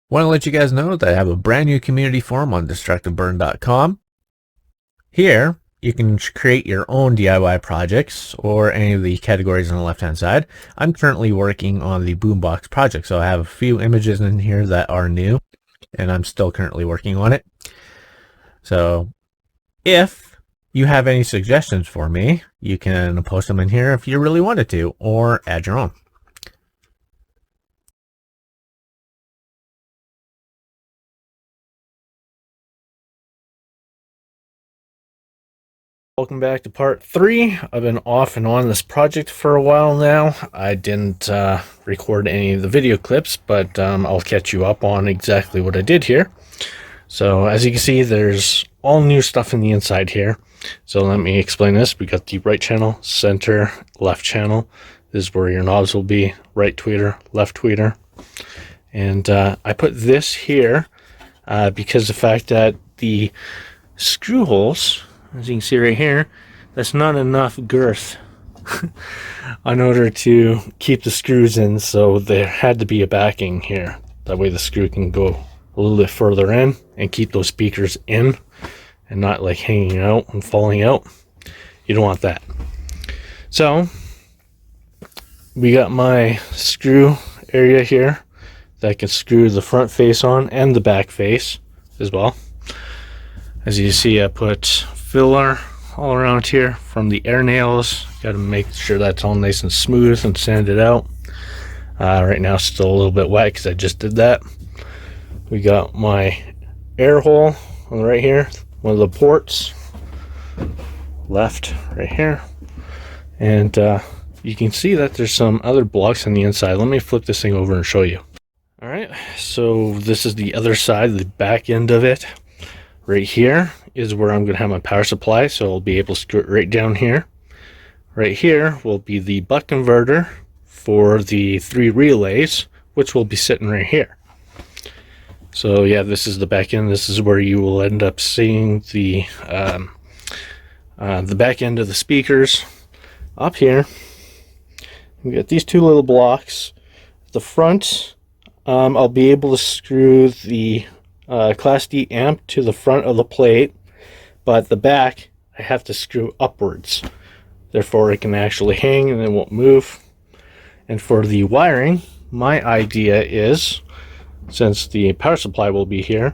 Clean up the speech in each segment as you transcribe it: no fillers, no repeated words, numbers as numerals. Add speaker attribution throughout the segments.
Speaker 1: Want to let you guys know that I have a brand new community forum on destructiveburn.com. Here, you can create your own DIY projects or any of the categories on the left-hand side. I'm currently working on the Boombox project, so I have a few images in here that are new, and I'm still currently working on it. So, if you have any suggestions for me, you can post them in here if you really wanted to, or add your own. Welcome back to part 3. I've been off and on this project for a while now. I didn't record any of the video clips, but I'll catch you up on exactly what I did here. So as you can see, there's all new stuff in the inside here. So let me explain this. We got the right channel, center, left channel. This is where your knobs will be, right tweeter, left tweeter. And I put this here because the fact that the screw holes, as you can see right here, that's not enough girth in order to keep the screws in, so there had to be a backing here. That way the screw can go a little bit further in and keep those speakers in and not like hanging out and falling out. You don't want that. So we got my screw area here that I can screw the front face on and the back face as well. As you see, I put filler all around here from the air nails. Got to make sure that's all nice and smooth and sand it out. Right now it's still a little bit wet because I just did that. We got my air hole on the right here, one of the ports, left right here. And you can see that there's some other blocks on the inside. Let me flip this thing over and show you. All right, so this is the other side, the back end of it. Right here is where I'm going to have my power supply, so I'll be able to screw it right down here. Right here will be the buck converter for the 3 relays, which will be sitting right here. So yeah, this is the back end. This is where you will end up seeing the back end of the speakers. Up here, we got these 2 little blocks. The front, I'll be able to screw the Class D amp to the front of the plate, but the back I have to screw upwards. Therefore it can actually hang and it won't move. And for the wiring, my idea is, since the power supply will be here,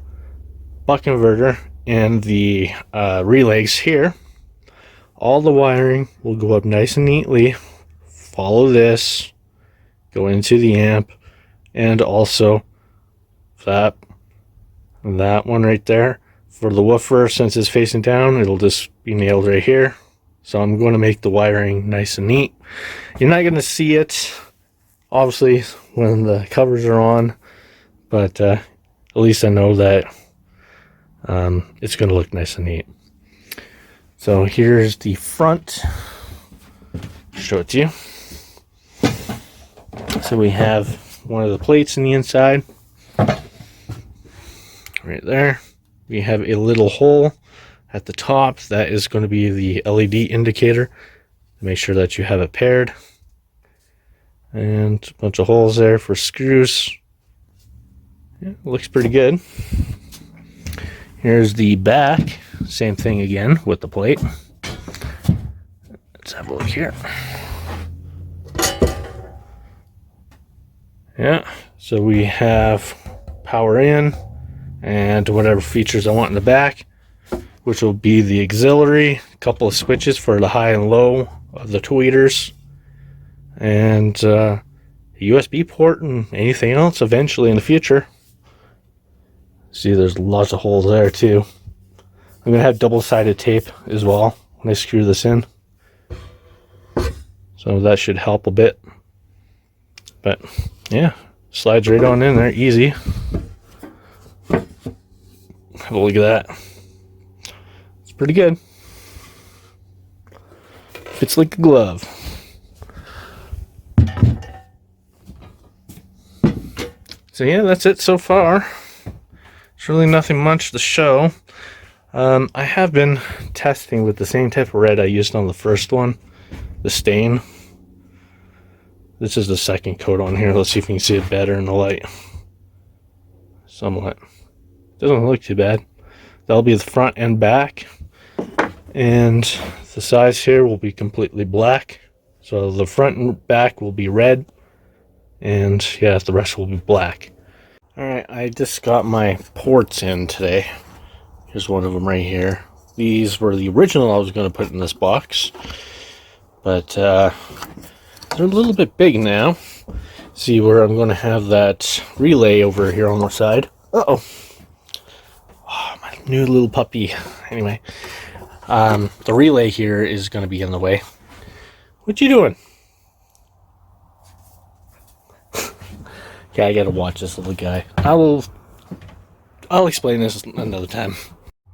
Speaker 1: buck converter and the relays here, all the wiring will go up nice and neatly, follow this, go into the amp, and also that one right there. For the woofer, since it's facing down, it'll just be nailed right here. So I'm going to make the wiring nice and neat. You're not going to see it, obviously, when the covers are on, but at least I know that it's going to look nice and neat. So here's the front. Show it to you. So we have one of the plates in the inside. Right there. We have a little hole at the top. That is going to be the LED indicator. Make sure that you have it paired. And a bunch of holes there for screws. Yeah, looks pretty good. Here's the back. Same thing again with the plate. Let's have a look here. Yeah, so we have power in and whatever features I want in the back, which will be the auxiliary, a couple of switches for the high and low of the tweeters, and a USB port and anything else eventually in the future. See, there's lots of holes there too. I'm going to have double-sided tape as well when I screw this in. So that should help a bit. But yeah, slides right on in there, easy. Have a look at that. It's pretty good. Fits like a glove. So yeah, that's it so far. There's really nothing much to show. I have been testing with the same type of red I used on the first one, the stain. This is the second coat on here. Let's see if we can see it better in the light. somewhat. Doesn't look too bad. That'll be the front and back, and the sides here will be completely black. So the front and back will be red, and yeah, the rest will be black. Alright, I just got my ports in today. Here's one of them right here. These were the original I was going to put in this box, but they're a little bit big now. See where I'm going to have that relay over here on the side. Uh-oh. Oh, my new little puppy. Anyway, the relay here is going to be in the way. What you doing? Okay, I gotta watch this little guy. I'll explain this another time.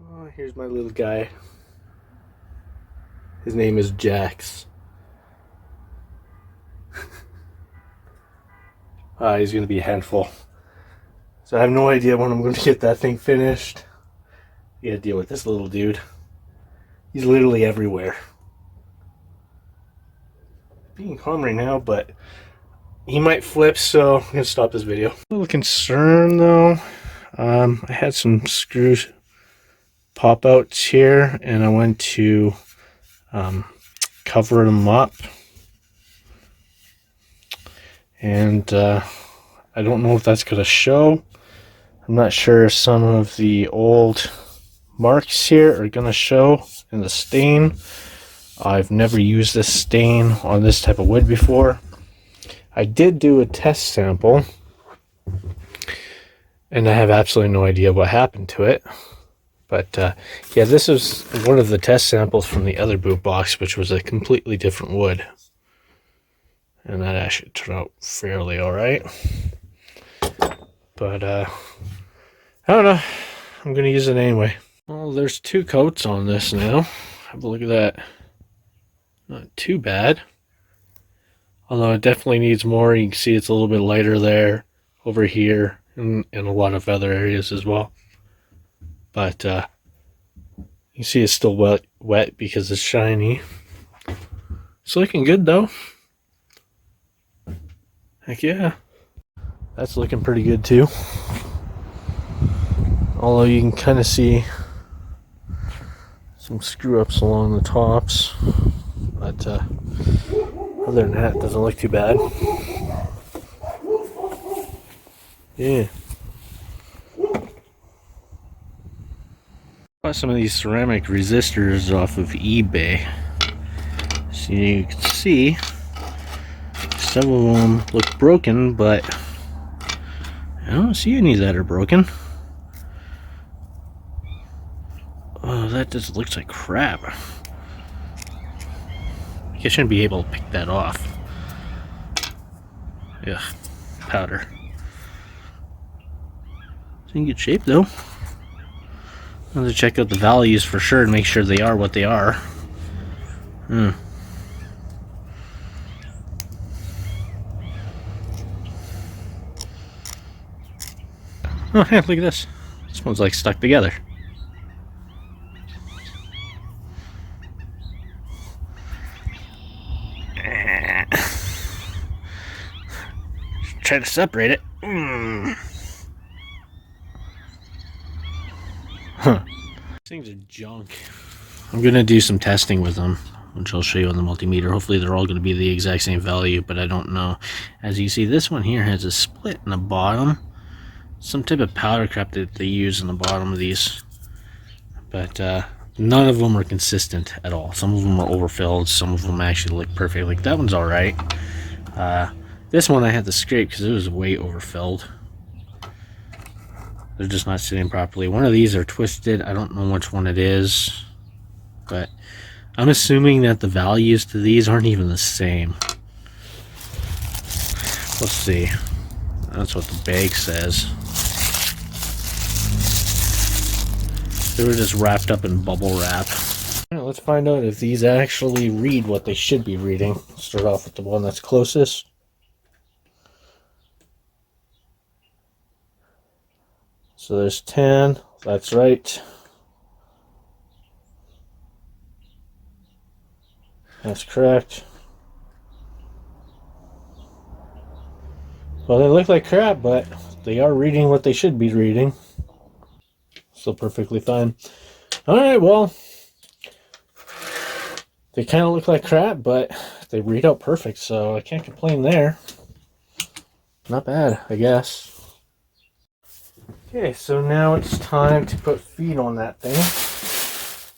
Speaker 1: Oh, here's my little guy. His name is Jax. He's gonna be a handful. So I have no idea when I'm gonna get that thing finished. You gotta deal with this little dude. He's literally everywhere. Being calm right now, but he might flip, so I'm gonna stop this video. A little concerned though. I had some screws pop outs here, and I went to cover them up, and I don't know if that's gonna show. I'm not sure some of the old marks here are gonna show in the stain. I've never used this stain on this type of wood before. I did do a test sample, and I have absolutely no idea what happened to it. But yeah, this is one of the test samples from the other Boombox, which was a completely different wood. And that actually turned out fairly alright. But I don't know. I'm going to use it anyway. Well, there's 2 coats on this now. Have a look at that. Not too bad. Although it definitely needs more. You can see it's a little bit lighter there, over here, and a lot of other areas as well. But you see it's still wet because it's shiny. It's looking good though. Heck yeah. That's looking pretty good too. Although you can kind of see some screw ups along the tops. But other than that, it doesn't look too bad. Yeah. Bought some of these ceramic resistors off of eBay. So you can see some of them look broken, but I don't see any that are broken. Oh, that just looks like crap. I shouldn't be able to pick that off. Ugh, powder. It's in good shape though. I'm going to check out the values for sure and make sure they are what they are. Oh, yeah, look at this. This one's like stuck together. Try to separate it. Huh. These things are junk. I'm gonna do some testing with them, which I'll show you on the multimeter. Hopefully they're all gonna be the exact same value, but I don't know. As you see, this one here has a split in the bottom. Some type of powder crap that they use in the bottom of these. But none of them are consistent at all. Some of them are overfilled, some of them actually look perfect. Like that one's alright. This one I had to scrape because it was way overfilled. They're just not sitting properly. One of these are twisted. I don't know which one it is, but I'm assuming that the values to these aren't even the same. Let's see. That's what the bag says. They were just wrapped up in bubble wrap. Right, let's find out if these actually read what they should be reading. Start off with the one that's closest. So there's 10, that's right. That's correct. Well, they look like crap, but they are reading what they should be reading. Still perfectly fine. Alright, well, they kind of look like crap, but they read out perfect, so I can't complain there. Not bad, I guess. Okay, so now it's time to put feed on that thing.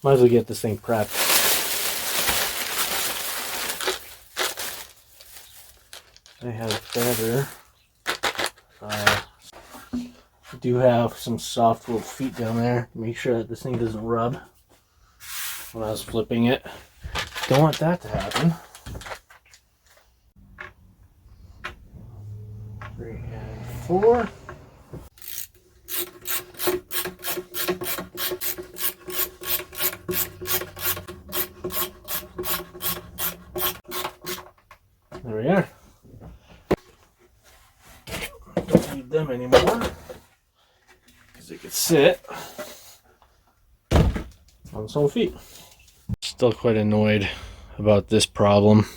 Speaker 1: Might as well get this thing prepped. I have better. I do have some soft little feet down there. Make sure that this thing doesn't rub when I was flipping it. Don't want that to happen. 3 and 4. There we are. Don't need them anymore because they could sit on its own feet. Still quite annoyed about this problem.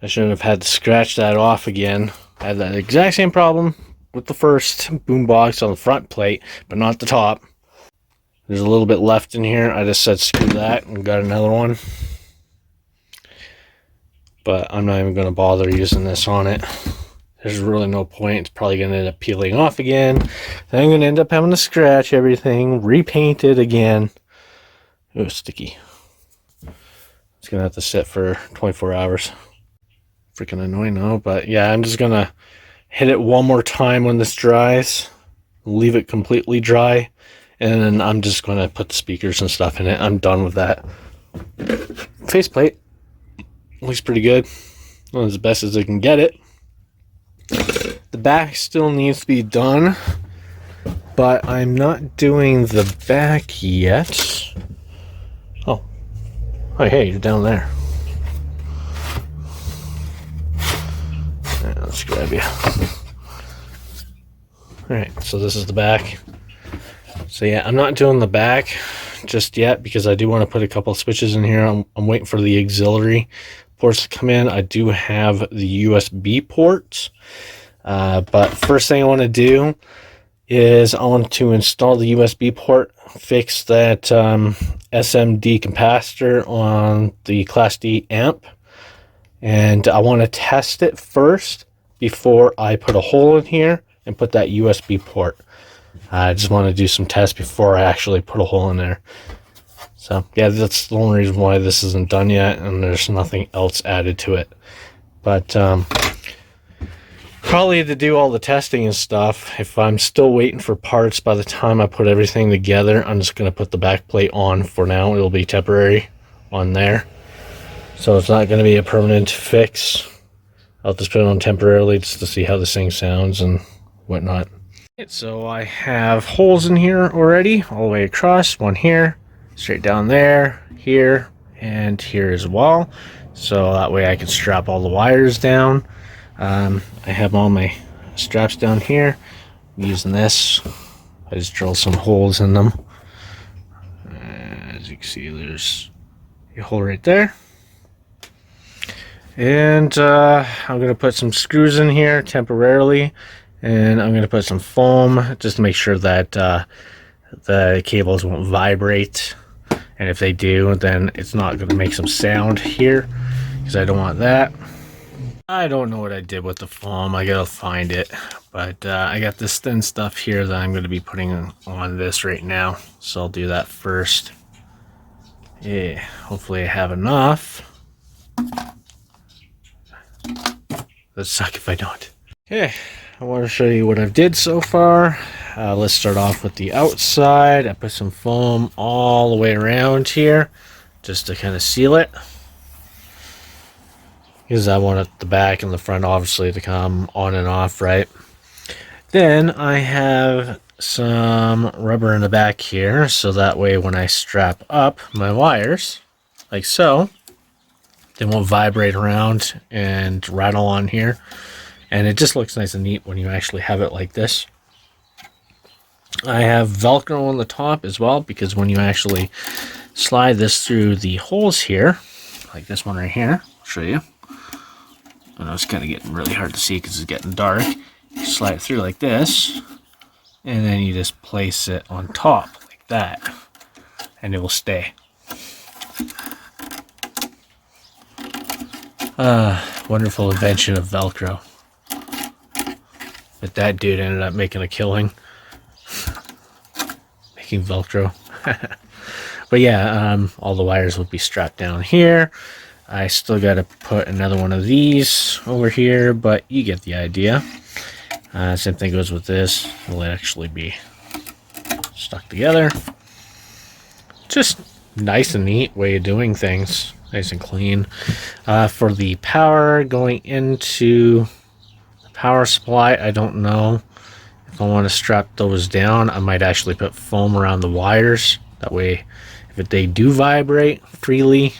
Speaker 1: I shouldn't have had to scratch that off again. I had that exact same problem with the first boombox on the front plate, but not the top. There's a little bit left in here. I just said screw that and got another one. But I'm not even going to bother using this on it. There's really no point. It's probably going to end up peeling off again. Then I'm going to end up having to scratch everything, repaint it again. It was sticky. It's going to have to sit for 24 hours. Freaking annoying though. But yeah, I'm just going to hit it one more time when this dries. Leave it completely dry. And then I'm just going to put the speakers and stuff in it. I'm done with that. Faceplate. Looks pretty good. Well, as best as I can get it. The back still needs to be done, but I'm not doing the back yet. Oh, hey, you're down there. Right, let's grab you. Alright, so this is the back. So yeah, I'm not doing the back just yet because I do want to put a couple of switches in here. I'm waiting for the auxiliary ports to come in. I do have the USB ports, but first thing I want to do is I want to install the USB port, fix that SMD capacitor on the Class D amp, and I want to test it first before I put a hole in here and put that USB port. I just want to do some tests before I actually put a hole in there. So yeah, that's the only reason why this isn't done yet, and there's nothing else added to it. But probably to do all the testing and stuff, if I'm still waiting for parts by the time I put everything together, I'm just going to put the back plate on for now. It'll be temporary on there. So it's not going to be a permanent fix. I'll just put it on temporarily just to see how this thing sounds and whatnot. So I have holes in here already, all the way across. One here. Straight down there, here, and here as well. So that way I can strap all the wires down. I have all my straps down here. I'm using this. I just drill some holes in them. As you can see, there's a hole right there. And I'm going to put some screws in here temporarily. And I'm going to put some foam just to make sure that the cables won't vibrate. And if they do, then it's not going to make some sound here, because I don't want that. I don't know what I did with the foam. I gotta find it. But I got this thin stuff here that I'm going to be putting on this right now. So I'll do that first. Yeah, hopefully I have enough. That'd suck if I don't. Okay, I want to show you what I've did so far. Let's start off with the outside. I put some foam all the way around here just to kind of seal it, because I want the back and the front obviously to come on and off, right? Then I have some rubber in the back here, so that way when I strap up my wires like so, they won't vibrate around and rattle on here, and it just looks nice and neat when you actually have it like this. I have Velcro on the top as well, because when you actually slide this through the holes here, like this one right here, I'll show you. I know it's kind of getting really hard to see because it's getting dark. slide it through like this, and then you just place it on top like that, and it will stay. Wonderful invention of Velcro. But that dude ended up making a killing. Making Velcro. But yeah, all the wires will be strapped down here. I still got to put another one of these over here, but you get the idea. Same thing goes with this. It'll actually be stuck together. Just nice and neat way of doing things. Nice and clean. For the power going into the power supply, I don't know if I want to strap those down. I might actually put foam around the wires. That way, if they do vibrate freely,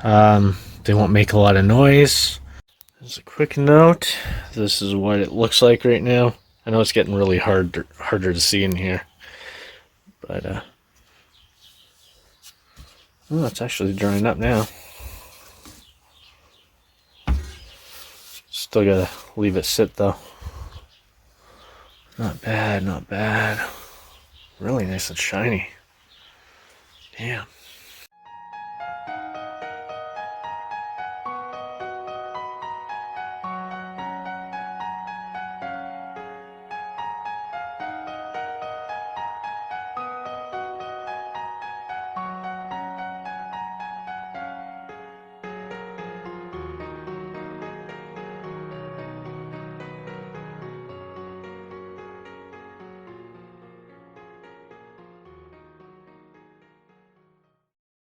Speaker 1: they won't make a lot of noise. As a quick note, this is what it looks like right now. I know it's getting really harder to see in here, but oh, it's actually drying up now. Still gotta leave it sit though. Not bad, not bad. Really nice and shiny. Damn.